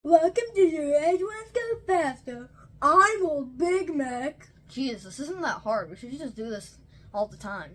Welcome to the Age Ones Go Faster. I'm Old Big Mac. Jeez, this isn't that hard. We should just do this all the time.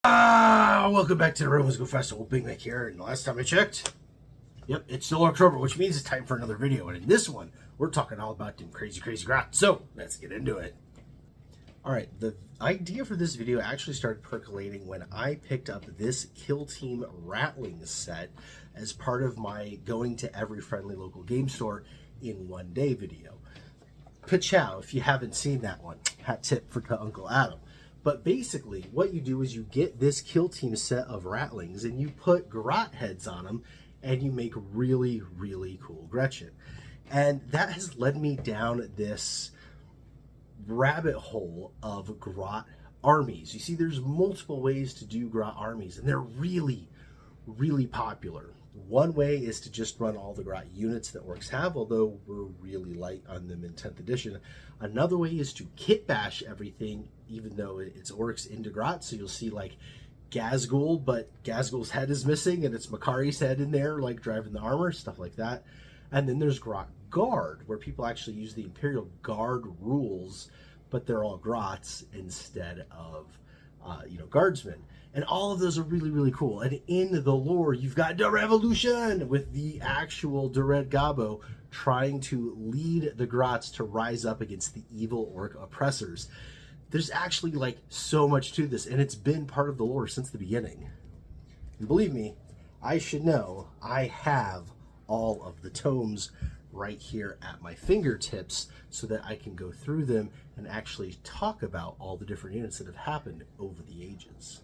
Welcome back to the Revolooshun Go Faster. Old Big Mac here, and the last time I checked, it's still Orktober, which means it's time for another video. And in this one, we're talking all about them crazy Grots. So let's get into it. Alright, the idea for this video actually started percolating when I picked up this Kill Team Ratling set as part of my going to every friendly local game store in one day video. Pachow, if you haven't seen that one, hat tip for Uncle Adam. But basically, what you do is you get this Kill Team set of Ratlings and you put Grot heads on them and you make really, really cool Gretchen. And that has led me down this rabbit hole of Grot armies. You see, there's multiple ways to do Grot armies, and they're really, really popular. One way is to just run all the Grot units that Orcs have, although we're really light on them in 10th edition. Another way is to kit bash everything, even though it's Orcs into Grot. So you'll see like Gazgul, but Gazgul's head is missing, and it's Makari's head in there, like driving the armor, stuff like that. And then there's Grot Guard, where people actually use the Imperial Guard rules, but they're all Grots instead of, Guardsmen. And all of those are really, really cool. And in the lore, you've got the Revolooshun with the actual Dread Gabo trying to lead the Grots to rise up against the evil Orc oppressors. There's actually like so much to this, and it's been part of the lore since the beginning. And believe me, I should know, I have all of the tomes right here at my fingertips so that I can go through them and actually talk about all the different units that have happened over the ages.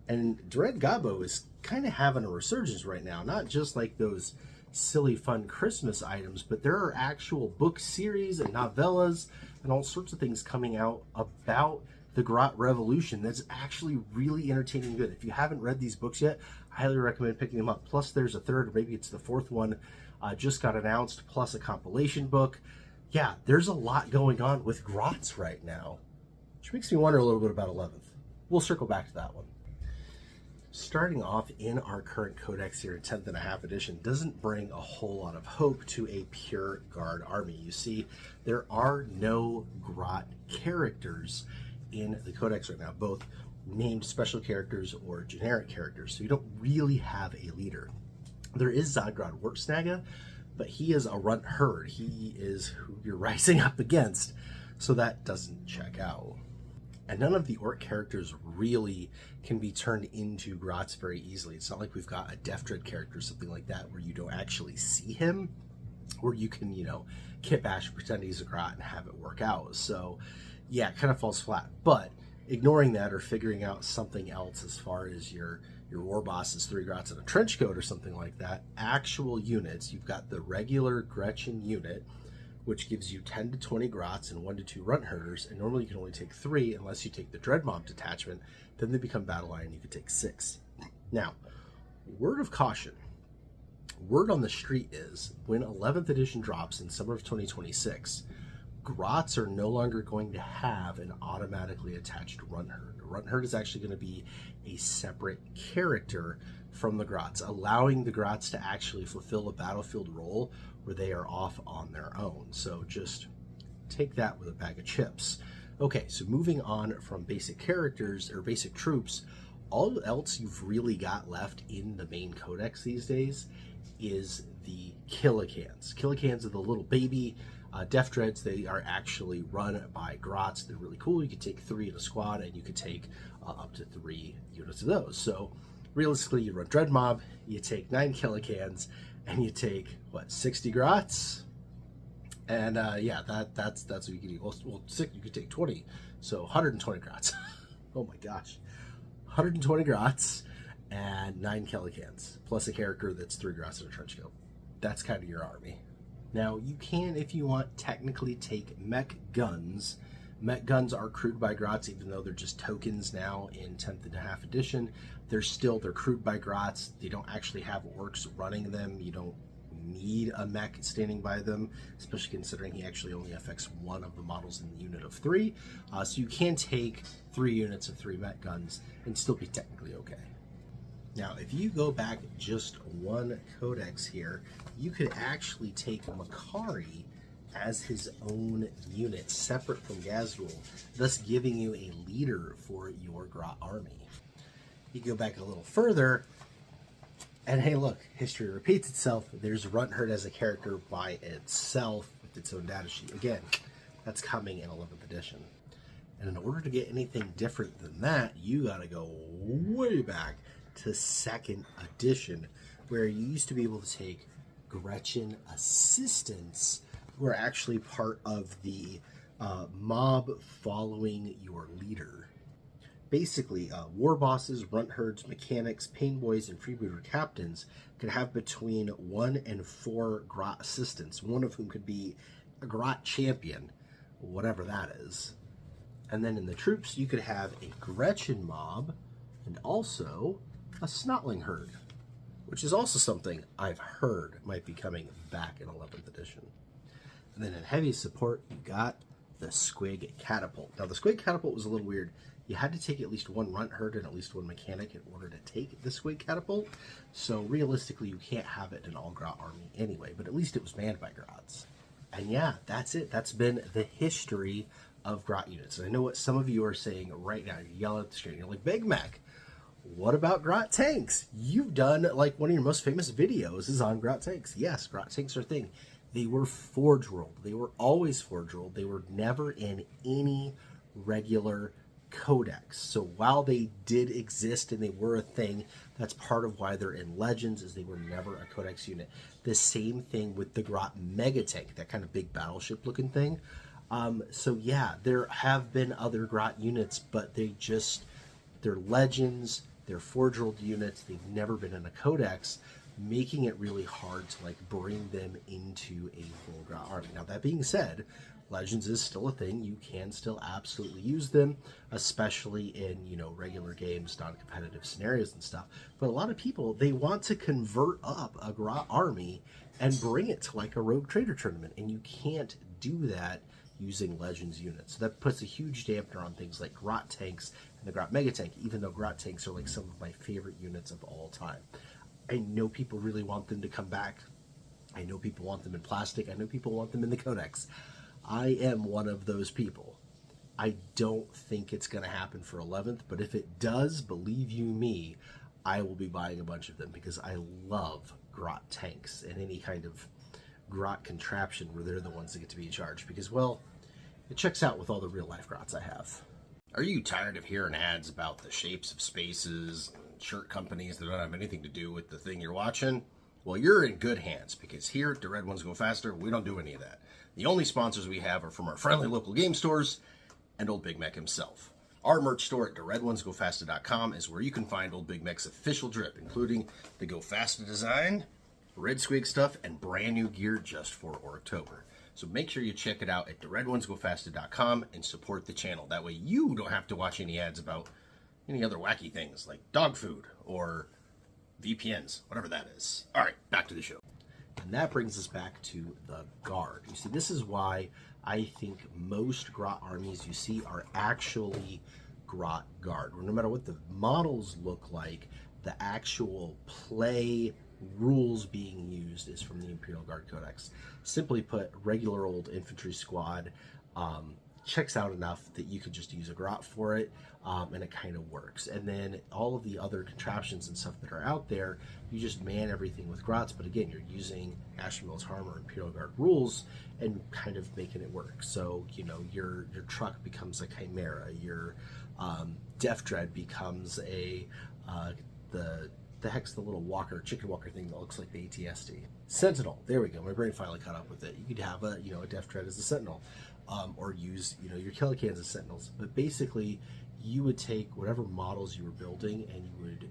And Dread Gabo is kind of having a resurgence right now, not just like those silly fun Christmas items, but there are actual book series and novellas and all sorts of things coming out about the Grot Revolution that's actually really entertaining and good. If you haven't read these books yet, I highly recommend picking them up. Plus there's a third, or maybe it's the fourth one, just got announced, plus a compilation book. Yeah, there's a lot going on with Grots right now, which makes me wonder a little bit about 11th. We'll circle back to that one. Starting off in our current codex here in 10th and a half edition doesn't bring a whole lot of hope to a pure guard army. You see, there are no Grot characters in the codex right now, both named special characters or generic characters, so you don't really have a leader. There is Zodgrod Werksnaga, but he is a runt herd. He is who you're rising up against, so that doesn't check out. And none of the Orc characters really can be turned into Grots very easily. It's not like we've got a Death Dread character or something like that where you don't actually see him, or you can, kit bash and pretend he's a Grot and have it work out. So yeah, it kind of falls flat. But ignoring that or figuring out something else as far as your war boss is 3 Grots in a trench coat or something like that, actual units, you've got the regular Gretchen unit, which gives you 10 to 20 Grots and 1 to 2 runt herders, and normally you can only take 3 unless you take the Dread Mob detachment. Then they become battle line, you can take 6. Now, word of caution, word on the street is when 11th edition drops in summer of 2026, Grots are no longer going to have an automatically attached runt herd. A runt herd is actually going to be a separate character from the Grots, allowing the Grots to actually fulfill a battlefield role where they are off on their own. So just take that with a bag of chips. Okay, so moving on from basic characters or basic troops, all else you've really got left in the main codex these days is the Killicans. Killicans are the little baby Death Dreads. They are actually run by Grots. They're really cool. You could take 3 in a squad, and you could take up to 3 units of those. So realistically, you run Dread Mob, you take 9 Killicans, and you take, what, 60 Grots? And yeah, that's what you can do. Well, you could take 20, so 120 Grots. Oh my gosh. 120 Grots and 9 Killicans, plus a character that's 3 Grots in a trench coat. That's kind of your army. Now, you can, if you want, technically take mech guns. Mech guns are crewed by Grots, even though they're just tokens now in 10th and a half edition. They're crewed by Grots. They don't actually have Orcs running them. You don't need a mech standing by them, especially considering he actually only affects one of the models in the unit of 3. So you can take 3 units of 3 mech guns and still be technically okay. Now, if you go back just one codex here, you could actually take Makari as his own unit, separate from Gazrul, thus giving you a leader for your Grot army. You go back a little further, and hey look, history repeats itself. There's Runtherd as a character by itself with its own data sheet. Again, that's coming in 11th edition. And in order to get anything different than that, you gotta go way back to 2nd edition, where you used to be able to take Gretchen assistants who are actually part of the mob following your leader. Basically, war bosses, runtherds, mechanics, pain boys, and freebooter captains could have between 1 and 4 Grot assistants, one of whom could be a Grot champion, whatever that is. And then in the troops, you could have a Gretchen mob and also a Snotling herd, which is also something I've heard might be coming back in 11th edition. And then in heavy support, you got the Squig Catapult. Now, the Squig Catapult was a little weird. You had to take at least 1 runt herd and at least 1 mechanic in order to take the Squig Catapult. So realistically, you can't have it in all Grot army anyway, but at least it was manned by Grots. And yeah, that's it. That's been the history of Grot units. And I know what some of you are saying right now. You're yelling at the screen. You're like, Big Mac, what about Grot tanks? You've done, like, one of your most famous videos is on Grot tanks. Yes, Grot tanks are a thing. They were Forgeworld. They were always Forgeworld. They were never in any regular codex. So while they did exist and they were a thing, that's part of why they're in Legends, is they were never a codex unit. The same thing with the Grot Mega Tank, that kind of big battleship looking thing. So yeah, there have been other Grot units, but they're Legends, they're Forgeworld units, they've never been in a codex, making it really hard to like bring them into a full Grot army. Now that being said, Legends is still a thing. You can still absolutely use them, especially in, you know, regular games, non-competitive scenarios and stuff. But a lot of people, they want to convert up a Grot army and bring it to like a Rogue Trader tournament, and you can't do that using Legends units. So that puts a huge dampener on things like Grot tanks and the Grot Mega Tank, even though Grot tanks are like some of my favorite units of all time. I know people really want them to come back. I know people want them in plastic. I know people want them in the codex. I am one of those people. I don't think it's going to happen for 11th, but if it does, believe you me, I will be buying a bunch of them because I love Grot tanks and any kind of Grot contraption where they're the ones that get to be in charge because, well, it checks out with all the real life Grots I have. Are you tired of hearing ads about the shapes of spaces and shirt companies that don't have anything to do with the thing you're watching? Well, you're in good hands because here at the Red Ones Go Faster, we don't do any of that. The only sponsors we have are from our friendly local game stores and Old Big Mac himself. Our merch store at theredonesgofaster.com is where you can find Old Big Mac's official drip, including the Go Faster design, Red Squig stuff, and brand new gear just for Orktober. So make sure you check it out at theredonesgofaster.com and support the channel. That way you don't have to watch any ads about any other wacky things like dog food or VPNs, whatever that is. All right, back to the show. And that brings us back to the Guard. You see, this is why I think most Grot armies you see are actually Grot Guard. No matter what the models look like, the actual play rules being used is from the Imperial Guard Codex. Simply put, regular old infantry squad checks out enough that you could just use a Grot for it, and it kind of works. And then all of the other contraptions and stuff that are out there, you just man everything with Grots, but again, you're using Asher Mills Harmor Imperial Guard rules and kind of making it work. So, you know, your truck becomes a Chimera, your Death Dread becomes a the heck's the little walker, chicken walker thing that looks like the ATST. Sentinel, there we go. My brain finally caught up with it. You could have a Death Dread as a Sentinel, or use your Kellicans as Sentinels. But basically, you would take whatever models you were building and you would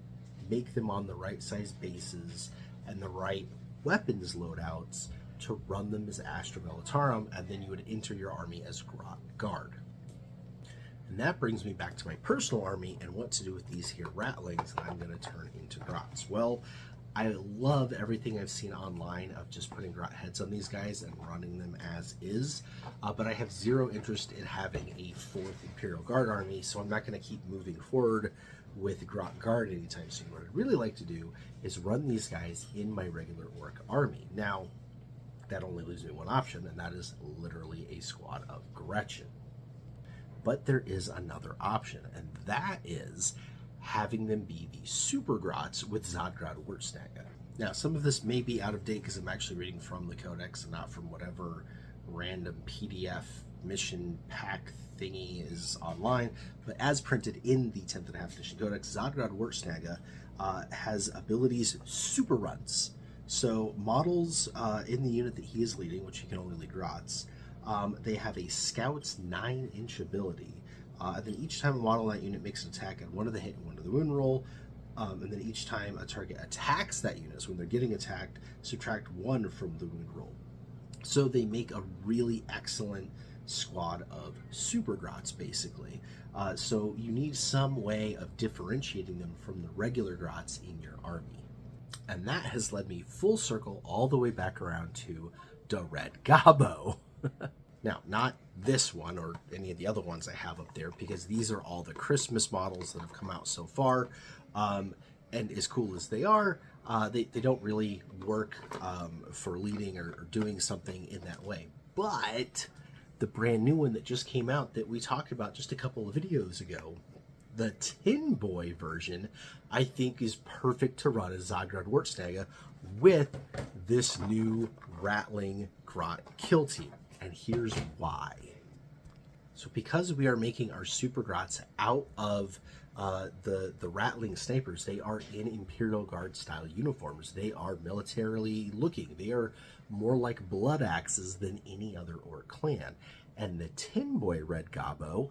make them on the right size bases and the right weapons loadouts to run them as Astra Militarum, and then you would enter your army as Grot Guard. And that brings me back to my personal army and what to do with these here ratlings that I'm going to turn into Grots. Well, I love everything I've seen online of just putting Grot heads on these guys and running them as is, but I have zero interest in having a 4th Imperial Guard army, so I'm not going to keep moving forward with Grot Guard anytime soon. What I'd really like to do is run these guys in my regular Orc army. Now, that only leaves me one option, and that is literally a squad of Gretchen. But there is another option, and that is having them be the Super Grots with Zodgrod Wartsnaga. Now, some of this may be out of date because I'm actually reading from the Codex and not from whatever random PDF mission pack thingy is online, but as printed in the 10th and a half edition Codex, Zodgrod Wartsnaga has abilities super runs. So models in the unit that he is leading, which he can only lead Grots, they have a Scout's 9-inch ability. And then each time a model in that unit makes an attack at one of the hit and one of the wound roll, and then each time a target attacks that unit, so when they're getting attacked, subtract 1 from the wound roll. So they make a really excellent squad of Super Grots, basically. So you need some way of differentiating them from the regular Grots in your army. And that has led me full circle all the way back around to the Red Gobbo. Now, not this one or any of the other ones I have up there, because these are all the Christmas models that have come out so far. And as cool as they are, they don't really work for leading or doing something in that way. But the brand new one that just came out that we talked about just a couple of videos ago, the Tin Boy version, I think is perfect to run as Zodgrod Wartsnaga with this new Rattling Grot kill team. And here's why. So because we are making our Super Grots out of the Rattling Snipers, they are in Imperial Guard style uniforms. They are militarily looking. They are more like blood axes than any other Orc clan. And the Tin Boy Red Gobbo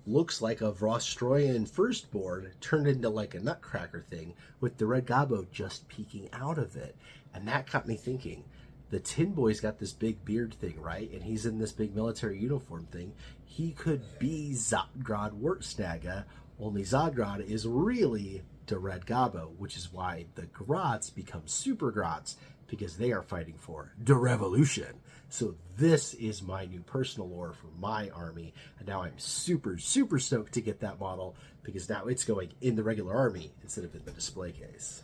looks like a Vrostroyan firstborn turned into like a nutcracker thing, with the Red Gobbo just peeking out of it. And that got me thinking, the Tin Boy's got this big beard thing, right? And he's in this big military uniform thing. He could be Zodgrod Wartsnaga, only Zodgrod is really the Red Gobbo, which is why the Grots become Super Grots, because they are fighting for the Revolooshun. So this is my new personal lore for my army, and now I'm super, super stoked to get that model, because now it's going in the regular army instead of in the display case.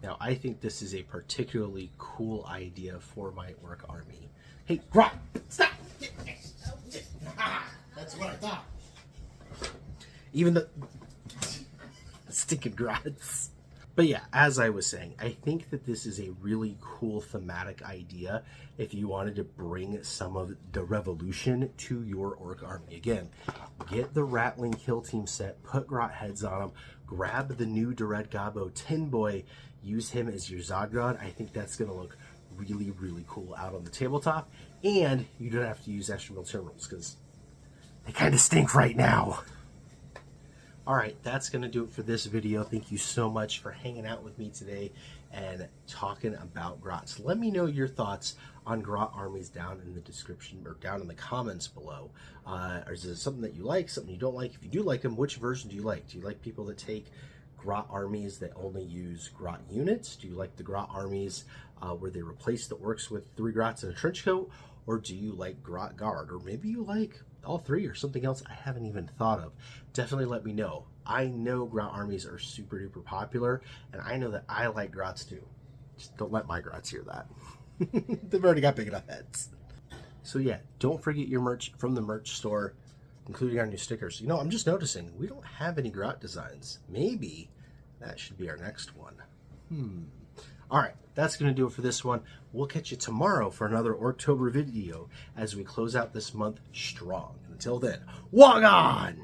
Now, I think this is a particularly cool idea for my Orc army. Hey, Grot, stop! That's what I thought. Even the stinking Grots. But yeah, as I was saying, I think that this is a really cool thematic idea if you wanted to bring some of the Revolooshun to your Orc army. Again, get the Rattling kill team set, put Grot heads on them, grab the new Red Gobbo Tin Boy, use him as your Zodgrod. I think that's going to look really, really cool out on the tabletop. And you don't have to use extra military rules, because they kind of stink right now. Alright, that's going to do it for this video. Thank you so much for hanging out with me today and talking about Grots. Let me know your thoughts on Grot armies down in the description, or down in the comments below. Is there something that you like, something you don't like? If you do like them, which version do you like? Do you like people that take Grot armies that only use Grot units? Do you like the Grot armies where they replace the Orcs with 3 Grots and a trench coat? Or do you like Grot Guard? Or maybe you like all 3 or something else I haven't even thought of. Definitely let me know. I know Grot armies are super duper popular, and I know that I like Grots too. Just don't let my Grots hear that. They've already got big enough heads. So yeah, don't forget your merch from the merch store, including our new stickers. You know, I'm just noticing we don't have any Grot designs. Maybe that should be our next one. Alright, that's going to do it for this one. We'll catch you tomorrow for another Orktober video as we close out this month strong. Until then, Wargammer!